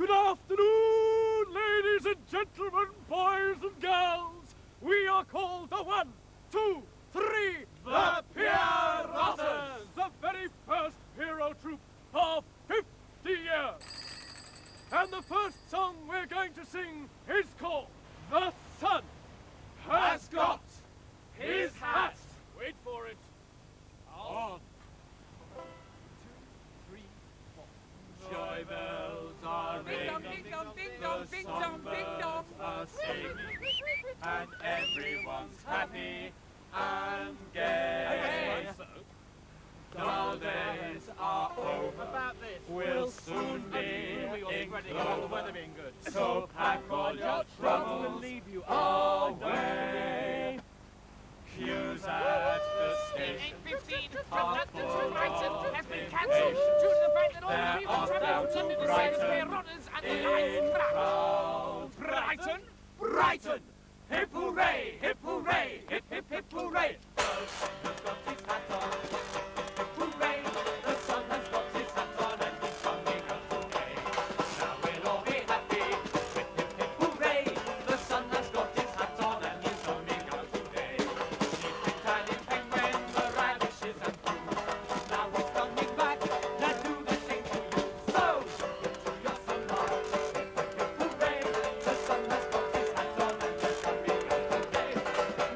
Good afternoon, ladies and gentlemen, boys and girls. We are called the 1, 2, 3, the Pierrotters, the very first hero troupe of 50 years. And the first song we're going to sing is called The Sun Has Got His Hat. Wait for it. On. 2, 3, 4. Joy bells are ringing, Ding dong, ding dong, ding dong, ding dong. are singing, and everyone's happy and gay. Dull days are over. About this. We'll soon be in About the weather being good. So pack all your troubles leave you away. Queues at the station 8:15 from London to Brighton has been cancelled due to the fact that all the people travelling from London to see the Pierrotters and the lines crowd. Brighton, Brighton, hip hooray, hip hooray, hip hip hip hooray. The sun has got his hat on, hip hooray. The sun has got his hat on and he's coming out today. Now we'll all be happy, hip hip hip hooray. The sun has got his hat on and he's coming out today. Sleeping tiny penguin, the radishes and fruit. Now he's coming back, let's do the thing to you. So, to your sunbar, hip hip hip hooray. The sun has got his hat on and he's coming out today.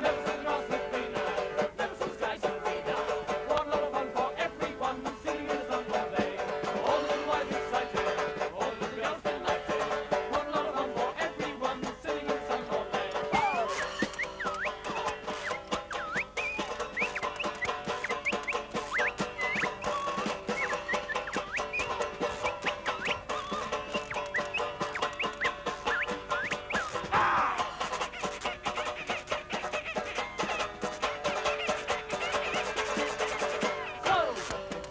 Never so grass look greener, never so skies so greener. One lot of fun for everyone, singing in the sun all day. All the boys excited, all the girls delighted. One lot of fun for everyone, singing in the sun all day. So,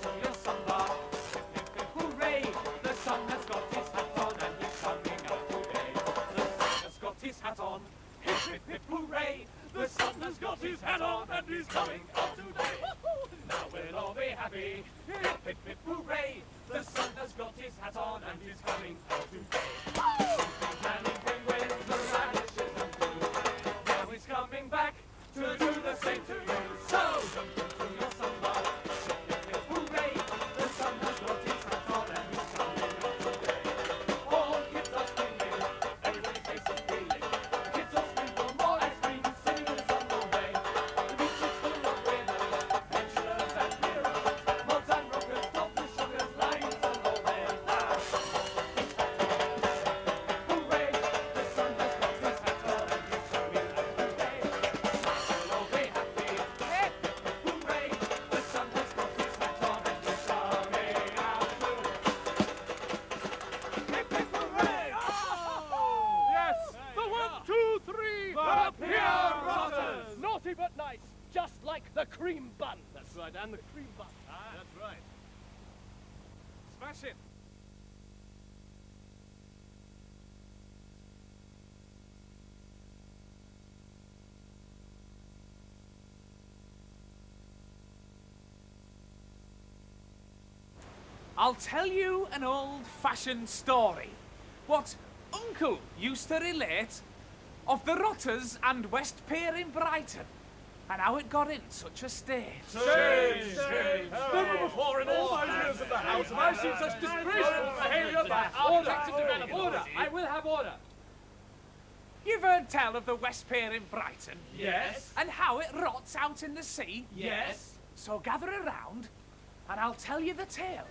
to your sunbar, hip hip hooray. The sun has got his hat on and he's coming out today. The sun has got his hat on, hip hip hip hooray. The sun has got his hat on and he's coming out today. Now we'll all be happy, hip hip hip hooray. The sun has got his hat on and he's coming out today. Planning penguins, the radishes and blue. Now he's coming back to do the same to you. So, to your sunbar, hip hip hip hooray. The sun has got his hat on and he's coming out today. All kids are screaming, everybody's face is feeling. The kids all scream for more ice cream, sitting in the sun all day. The beach is full of winners, adventurers and heroes. Mods and rockers, topless sugars, lying sun all day. Hooray! The sun has got his hat on and he's coming out today. We'll all be happy. Hip hip hooray! The sun has got his hat on and he's coming out today. Hip hip hooray! Yes, the 1, 2, 3, The Pierrotters! Naughty but nice, just like the cream bun. That's right, and the cream bun. That's right. Smash it. I'll tell you an old-fashioned story. What Uncle used to relate of the Rotters and West Pier in Brighton, and how it got in such a state. Never before in all my years in the house have I seen such disgraceful behavior by architects and development. Order, I will have order. You've heard tell of the West Pier in Brighton, Yes. and how it rots out in the sea? Yes. So gather around, and I'll tell you the tale,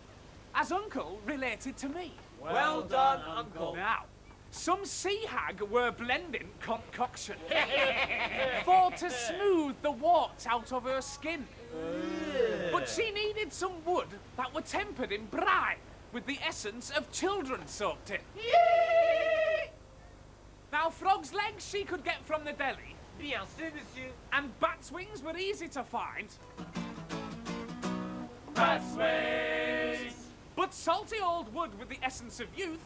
as Uncle related to me. Well done, Uncle. Now, some sea hag were blending concoction for to smooth the warts out of her skin. But she needed some wood that were tempered in brine with the essence of children soaked in. Now, frog's legs she could get from the deli, Bien sûr, monsieur. and bat's wings were easy to find. That's ways. But salty old wood with the essence of youth,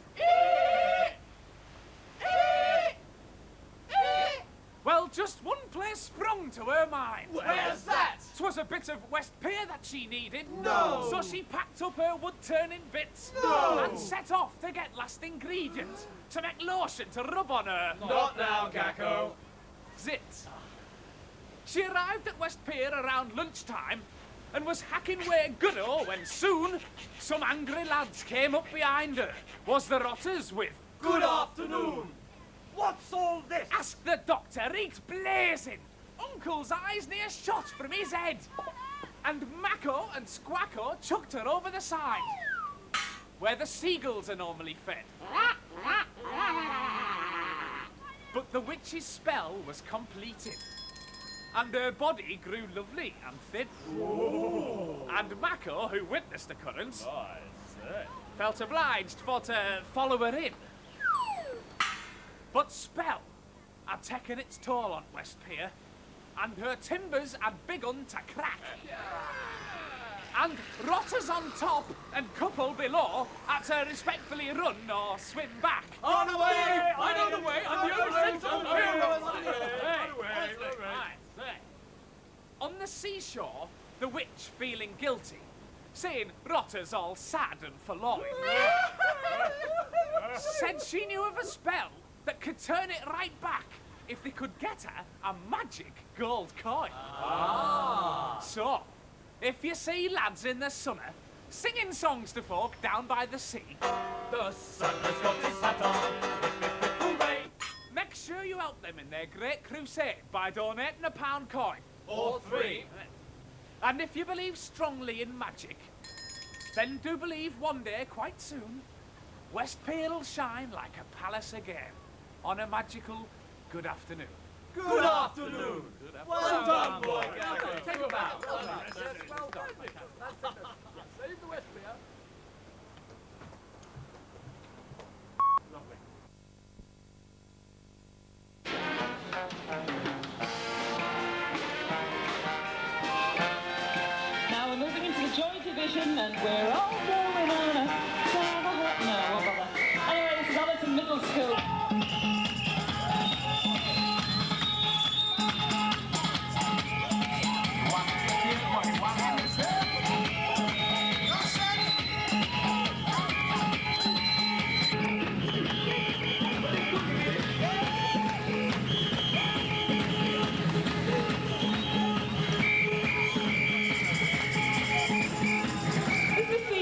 well, just one place sprung to her mind. Where's that? 'Twas a bit of West Pier that she needed. No! So she packed up her wood-turning bits. No! And set off to get last ingredients to make lotion to rub on her. Not now, Gacko. Zit. She arrived at West Pier around lunchtime and was hacking away good-o when soon some angry lads came up behind her. Was the rotters with? Good afternoon. What's all this? Ask the doctor, he's blazing. Uncle's eyes near shot from his head. And Macco and Squacko chucked her over the side, where the seagulls are normally fed. But the witch's spell was completed, and her body grew lovely and thin. Whoa. And Macco, who witnessed the occurrence, felt obliged for to follow her in. But spell had taken its toll on West Pier, and her timbers had begun to crack. And rotters on top and couple below had to respectfully run or swim back. On the way! I know the way, and the other side's on the way. On the seashore, the witch, feeling guilty, seeing rotters all sad and forlorn, said she knew of a spell that could turn it right back if they could get her a magic gold coin. So, if you see lads in the summer singing songs to folk down by the sea, The sun has got his hat on. Hip, hip, hip, hooray! make sure you help them in their great crusade by donating a £1 coin. Or 3. And if you believe strongly in magic, then do believe one day, quite soon, West Pier will shine like a palace again on a magical good afternoon. Good afternoon. Well done, boy. Gacko. Take a bow. Well done. Well done. Save the West Pier. Lovely. Now we're moving into the joy division and we're all going on a... No, what bother. Anyway, this is Allerton Middle School. This is the...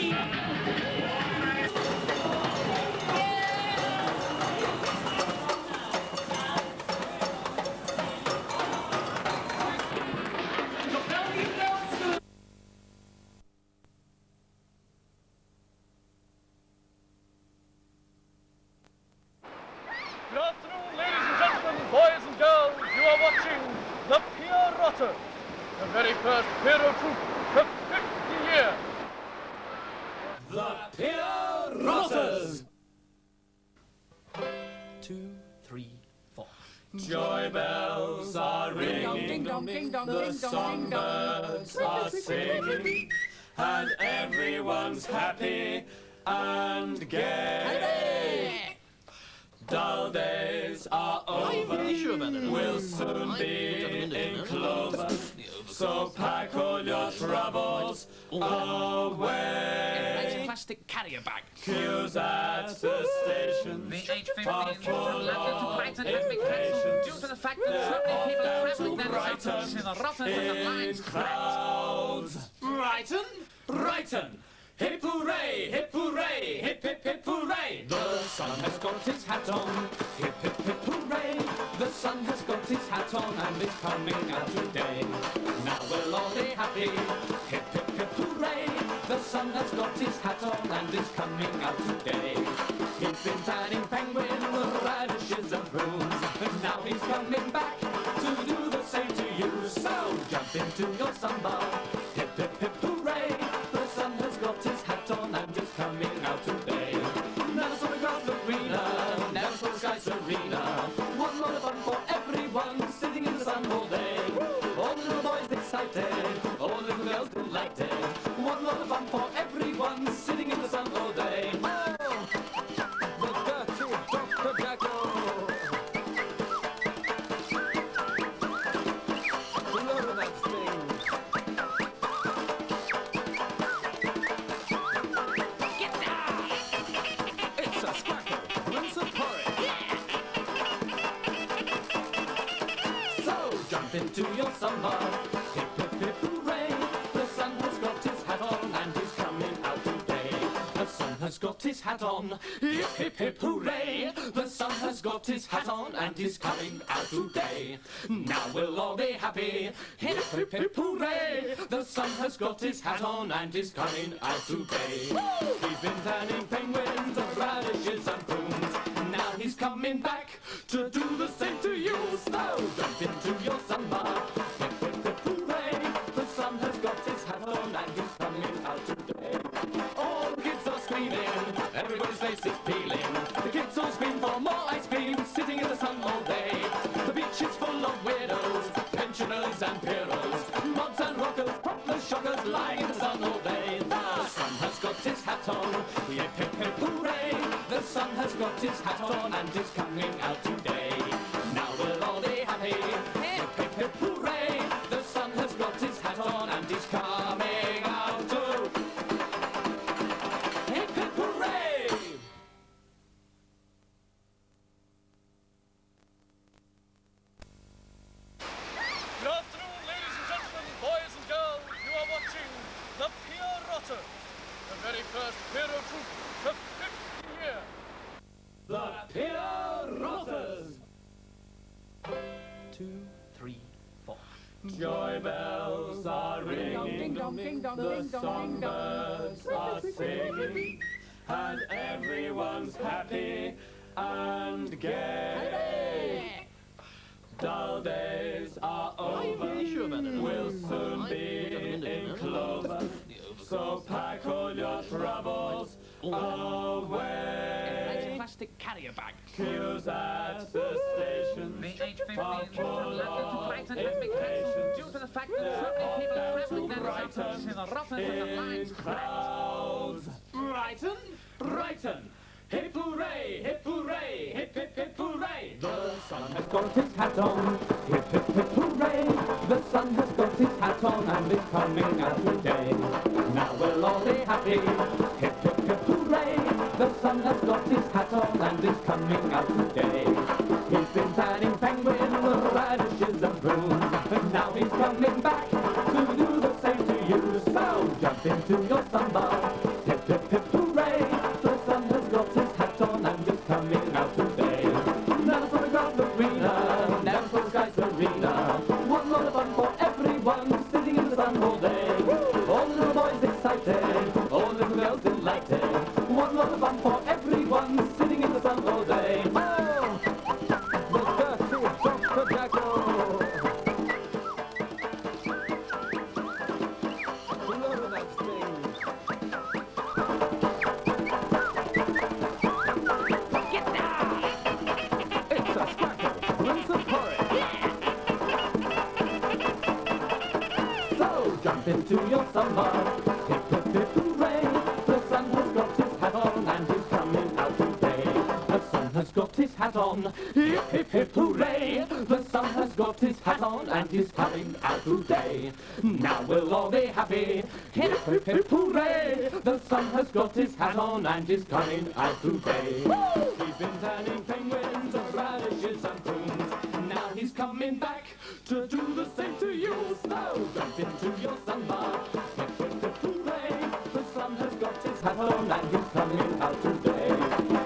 Good afternoon, ladies and gentlemen, boys and girls. You are watching the Pier Rotters, the very first hero troupe for 50 years. The Pier Rotters. 2, 3, 4. Joy bells are ringing. Ding dong, ding dong, The ding dong, ding dong. songbirds are singing. And everyone's happy and gay. Dull days are over. We'll soon be in clover. So pack all your troubles away. Plastic carrier bag. Queues at the station The 8:15 are from full London to of Brighton has been cancelled due to the fact that so many people are travelling down Brighton South in the rotters and the in lines cracked. crowds. Brighton, Brighton, hip hooray, hip hooray, hip hip hip hooray. The sun has got his hat on, hip hip hip hooray. The sun has got his hat on and is coming out today. Now we'll all be happy, hip hip hip hooray. The sun has got his hat on and is coming out today. He's been tanning penguin, radishes and prunes. Now he's coming back to do the same to you. So jump into your sunbath, hip hip hip hooray. The sun has got his hat on and is coming out today. Never saw the grass arena, never saw the sky serena. One lot of fun for everyone, sitting in the sun all day. All the little boys excited, all the little girls delighted. One lot of fun for everyone, sitting in the sun all day. Oh, the dirty Dr. Gacko. Blow that thing. into your summer. Hip, hip, hip, hooray! The sun has got his hat on and he's coming out today. The sun has got his hat on. Hip, hip, hip, hooray! The sun has got his hat on and he's coming out today. Now we'll all be happy. Hip, hip, hip, hooray! The sun has got his hat on and he's coming out today. He's been turning penguins and radishes and prunes. Now he's coming back to do the same to you. So jump into your summer. Hip, hip, hip, hooray! The sun has got his hat on and he's coming out today. All the kids are screaming, everybody's face is peeling. The kids all scream for more ice cream, sitting in the sun all day. The beach is full of weirdos, pensioners and pierrots, mobs and rockers, poplars, shockers, lying in the sun all day. The sun has got his hat on. Hip, hip, hip, hooray! The sun has got his hat on and is coming out today. Now we'll all be happy. Hip, hip, hip, hooray! The sun has got his hat on and is coming out too. Hip, hip, hooray! Good afternoon, ladies and gentlemen, boys and girls. You are watching the Pierrotters, the very first hero troupe for 50 years. The Pierrotters! 2, 3, 4. Joy bells are ringing, the songbirds are singing, and everyone's happy and gay. Dull days are over, we'll soon be in clover, so pack all your troubles away. Plastic carrier bag. Queues at the station The H-15 are from full London to of Brighton has been cancelled due to the fact that so many people are travelling down Brighton to the Rotters and the lines in cracked. crowds. Brighton, Brighton, hip hooray, hip hooray, hip hip hip hooray. The sun has got his hat on, hip hip hip hooray. The sun has got his hat on and is coming out today. Now we'll all be happy, hip hip hip hooray. The sun has got his hat on and is coming out today. He's been tanning penguins, radishes and prunes, and now he's coming back to do the same to you. So jump into your summer, hip hip hip hooray. The sun has got his hat on and is coming out today. Dance on the grass arena, dance on the sky serena. One lot of fun for everyone, sitting in the sun all day. All the little boys excited, all the little girls delighted. One lot of fun for everyone, sitting in the sun all day. Oh, the dirty Dr. Jacko. Look at that thing. Get down! It's a sparkle, rinse of porridge. So jump into your summer, hip hip hip hooray. The sun has got his hat on and is coming out today. The sun has got his hat on, hip hip hip hooray. The sun has got his hat on and is coming out today. Now we'll all be happy, hip hip hip hooray. The sun has got his hat on and is coming out today. He's been turning penguins and radishes and prunes. Now he's coming back to do the same to you. So jump into your summer, hip hip hip hooray. The sun has got his hat on and he's coming out today.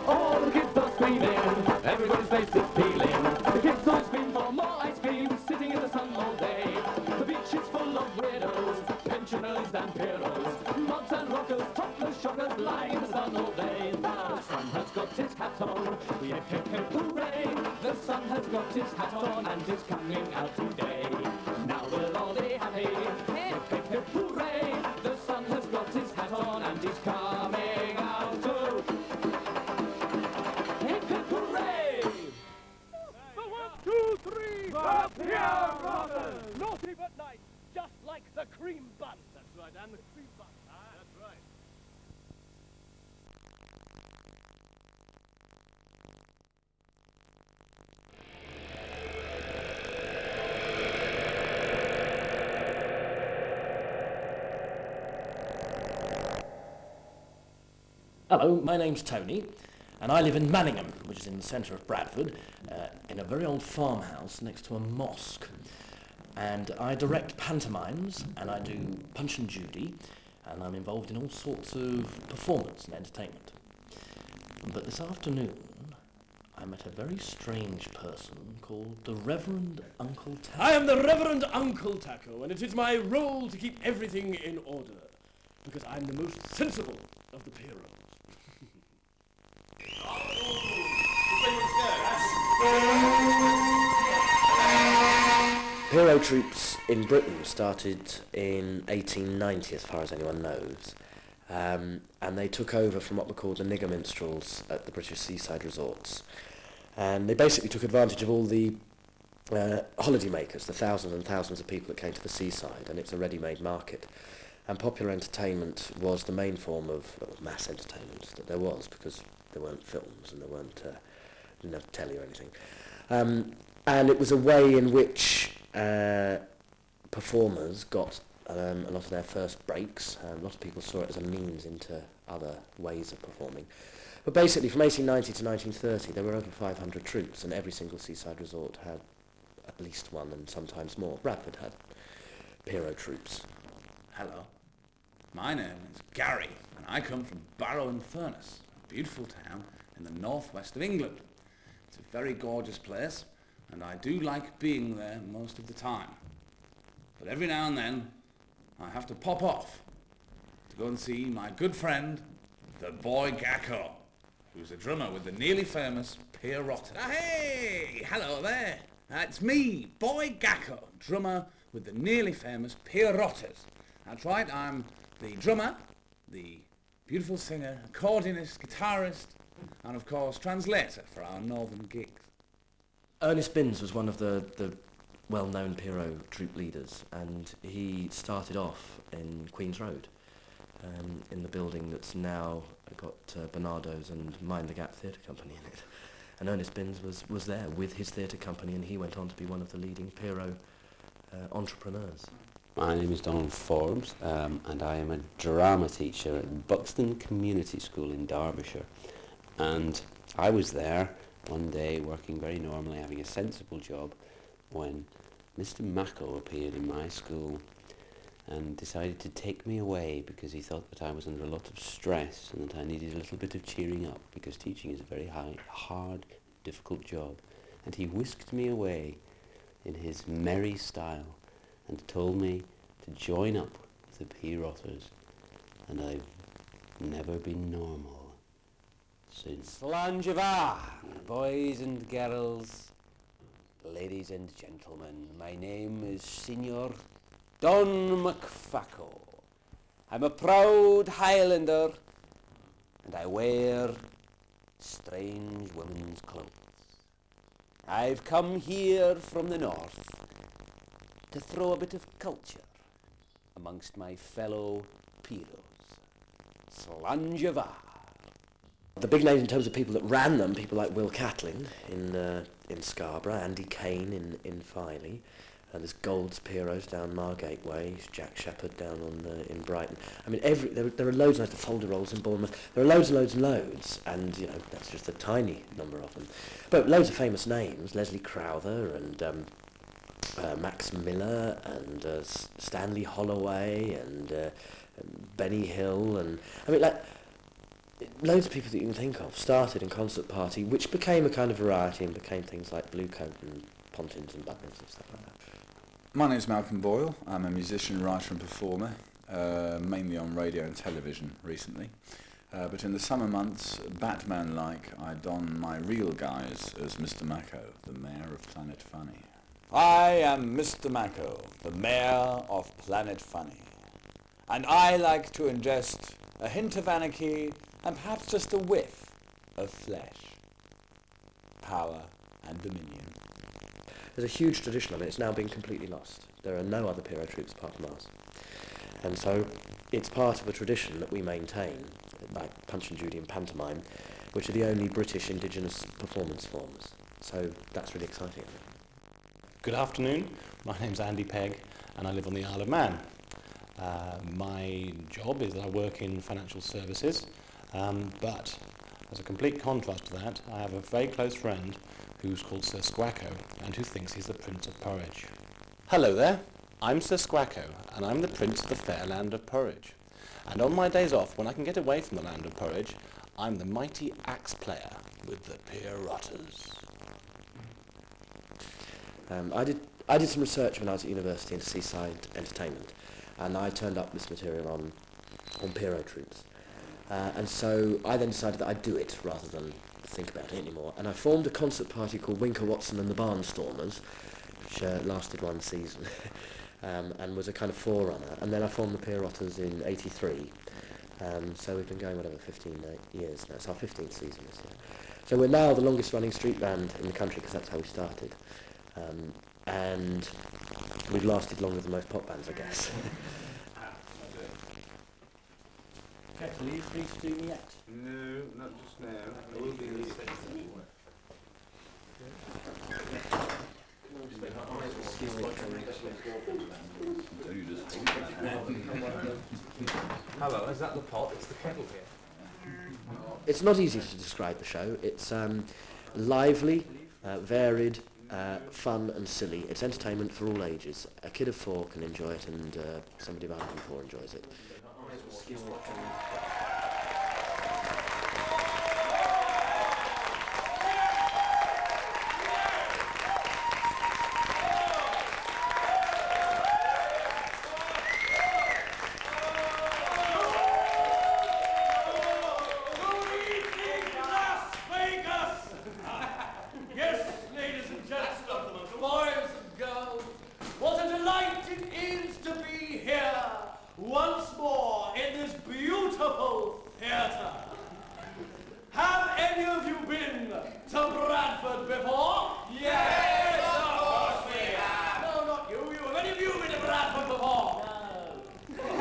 All the kids are screaming, everybody's face is peeling. The kids all scream for more ice cream, sitting in the sun all day. The beach is full of weirdos, pensioners and pierrots, mobs and rockers, topless shockers, lying in the sun all day. The sun has got his hat on, hip hip hip hooray. The sun has got his hat on and is coming out today. Now we'll all be happy, hip hip hip hooray. The sun has got his hat on and is coming out too. Hip hip hooray! 1, 2, 3, the Pierrotters! Naughty but nice, just like the cream bun. That's right, and the cream bun. That's right. Hello, my name's Tony, and I live in Manningham, which is in the centre of Bradford, in a very old farmhouse next to a mosque. and I direct pantomimes, and I do Punch and Judy, and I'm involved in all sorts of performance and entertainment. But this afternoon, I met a very strange person called the Reverend Uncle Taco. I am the Reverend Uncle Taco, and it is my role to keep everything in order, because I'm the most sensible of the Pierrots. Pierrot troops in Britain started in 1890, as far as anyone knows, and they took over from what were called the nigger minstrels at the British seaside resorts. And they basically took advantage of all the holiday makers, the thousands and thousands of people that came to the seaside, and it's a ready-made market. And popular entertainment was the main form of mass entertainment that there was, because there weren't films and there weren't didn't have telly or anything. And it was a way in which performers got a lot of their first breaks. A lot of people saw it as a means into other ways of performing. But basically, from 1890 to 1930, there were over 500 troops, and every single seaside resort had at least one, and sometimes more. Bradford had Pierrot troops. Hello. My name is Gary, and I come from Barrow-in-Furness, a beautiful town in the northwest of England. It's a very gorgeous place, and I do like being there most of the time. But every now and then, I have to pop off to go and see my good friend, the boy Gacko, who's a drummer with the nearly famous Pierrotters. Hey, hello there. It's me, boy Gacko, drummer with the nearly famous Pierrotters. That's right, I'm the drummer, the beautiful singer, accordionist, guitarist, and of course translator for our northern gigs. Ernest Binns was one of the well-known Pierrot troupe leaders, and he started off in Queen's Road, in the building that's now got Bernardo's and Mind the Gap Theatre Company in it. And Ernest Binns was there with his theatre company, and he went on to be one of the leading Pierrot entrepreneurs. My name is Donald Forbes, and I am a drama teacher at Buxton Community School in Derbyshire. And I was there one day working very normally, having a sensible job, when Mr. Mako appeared in my school and decided to take me away because he thought that I was under a lot of stress and that I needed a little bit of cheering up, because teaching is a very hard, difficult job. And he whisked me away in his merry style and told me to join up with the Pierrotters, and I've never been normal since. Slanjava, boys and girls, ladies and gentlemen, my name is Signor Don McFacko. I'm a proud Highlander, and I wear strange women's clothes. I've come here from the north to throw a bit of culture amongst my fellow Pierrots. Slanjava. The big names in terms of people that ran them, people like Will Catlin in Scarborough, Andy Kane in Filey, there's Gold's Pierrots down Margate Way, Jack Shepherd down in Brighton. I mean, there are loads of the Folderols in Bournemouth. There are loads and loads and loads, and that's just a tiny number of them. But loads of famous names: Leslie Crowther and Max Miller and Stanley Holloway and Benny Hill, and I mean, like, loads of people that you can think of started in Concert Party, which became a kind of variety and became things like Blue Coat and Pontins and Buttons and stuff like that. My name's Malcolm Boyle. I'm a musician, writer and performer, mainly on radio and television recently. But in the summer months, Batman-like, I don my real guise as Mr. Mako, the Mayor of Planet Funny. I am Mr. Mako, the Mayor of Planet Funny. And I like to ingest a hint of anarchy and perhaps just a whiff of flesh, power and dominion. There's a huge tradition of it. It's now been completely lost. There are no other Pierrot troops apart from ours. And so it's part of a tradition that we maintain, like Punch and Judy and pantomime, which are the only British indigenous performance forms. So that's really exciting. Good afternoon. My name's Andy Pegg, and I live on the Isle of Man. My job is that I work in financial services, but as a complete contrast to that, I have a very close friend who's called Sir Squacko, and who thinks he's the Prince of Porridge. Hello there, I'm Sir Squacko, and I'm the Prince of the fair land of Porridge. And on my days off, when I can get away from the land of Porridge, I'm the mighty axe player with the Pierrotters. I did some research when I was at university into seaside entertainment, and I turned up this material on Pierrot troupes. And so I then decided that I'd do it rather than think about it anymore. And I formed a concert party called Winker Watson and the Barnstormers, which lasted one season, and was a kind of forerunner. And then I formed the Pierrotters in '83. So we've been going, 15 years now. It's our 15th season this year. So we're now the longest running street band in the country, because that's how we started. And we've lasted longer than most pop bands, I guess. Kettle, are you free to do me yet? No, not just now. I will be in the Hello, is that the pot? It's the kettle here. It's not easy to describe the show. It's lively, varied, fun and silly. It's entertainment for all ages. A kid of 4 can enjoy it, and somebody of 104 enjoys it. Once more in this beautiful theatre. Have any of you been to Bradford before? Yes, of course we have. No, not you. Have any of you been to Bradford before? No.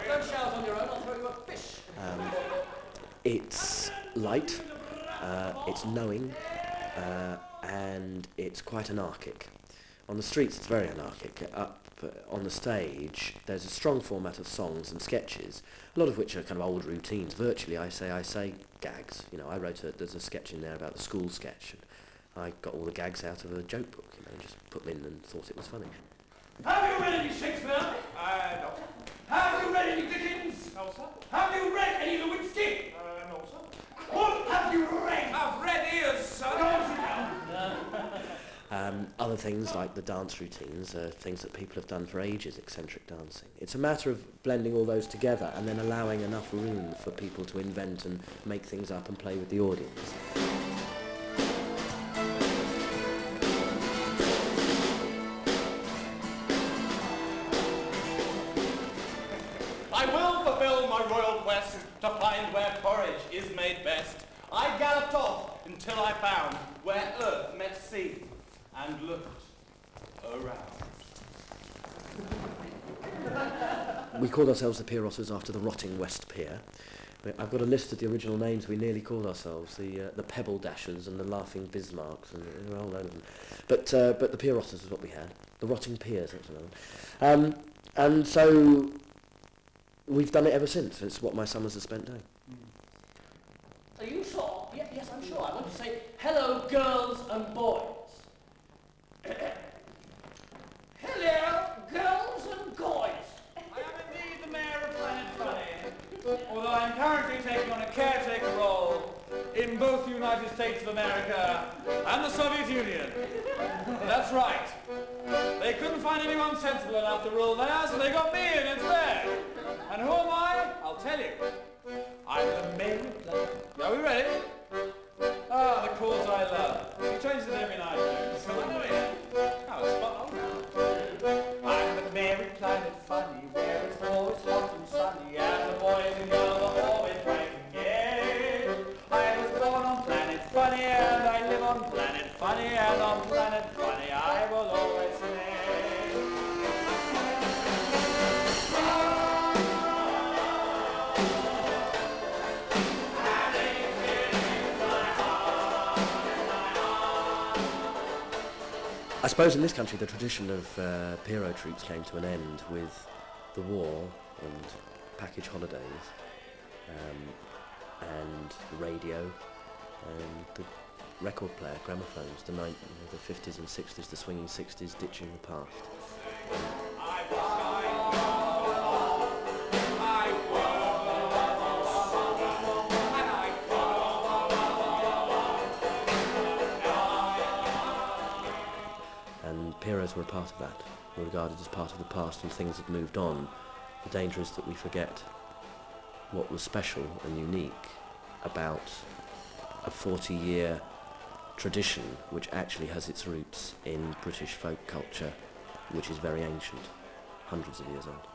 Don't shout on your own, I'll throw you a fish. It's light, it's knowing, and it's quite anarchic. On the streets it's very anarchic. Up on the stage there's a strong format of songs and sketches, a lot of which are kind of old routines, virtually I say gags. You know, there's a sketch in there about the school sketch, and I got all the gags out of a joke book, you know, and just put them in and thought it was funny. Have you read any Shakespeare? No. Have you read any Dickens? No, sir. Have you read any Lewinsky? No, sir. What have you read? I've read ears, sir. Go on, sit down. Other things like the dance routines are things that people have done for ages, eccentric dancing. It's a matter of blending all those together and then allowing enough room for people to invent and make things up and play with the audience. I will fulfill my royal quest to find where porridge is made best. I galloped off until I found where earth met sea, and looked around. We called ourselves the Pierrotters after the rotting West Pier. I've got a list of the original names we nearly called ourselves, the Pebble Dashers and the Laughing Bismarcks, and there are all load of them. But the Pierrotters is what we had. The Rotting Piers, that's another one. And so we've done it ever since. It's what my summers have spent doing. Are you sure? Yes, I'm sure. I want to say, hello, girls and boys. Hello, girls and boys. I am indeed the mayor of Planet Funny, although I'm currently taking on a caretaker role in both the United States of America and the Soviet Union. That's right. They couldn't find anyone sensible enough to rule there, so they got me in instead. And who am I? I'll tell you. I'm the mayor of Planet. Are we ready? Ah, the calls I love. He changes it every night. So I'm here. Oh, spot on now. I'm the mayor of Planet Funny, where it's always hot and sunny, and the boys and girls are always bright and gay. I was born on Planet Funny, and I live on Planet Funny, and on Planet Funny I will always stay. I suppose in this country the tradition of Pierrot troupes came to an end with the war and package holidays and the radio and the record player, gramophones, the 50s and 60s, the swinging 60s, ditching the past. And Pierrots were a part of that, were regarded as part of the past, and things had moved on. The danger is that we forget what was special and unique about a 40-year tradition which actually has its roots in British folk culture, which is very ancient, hundreds of years old.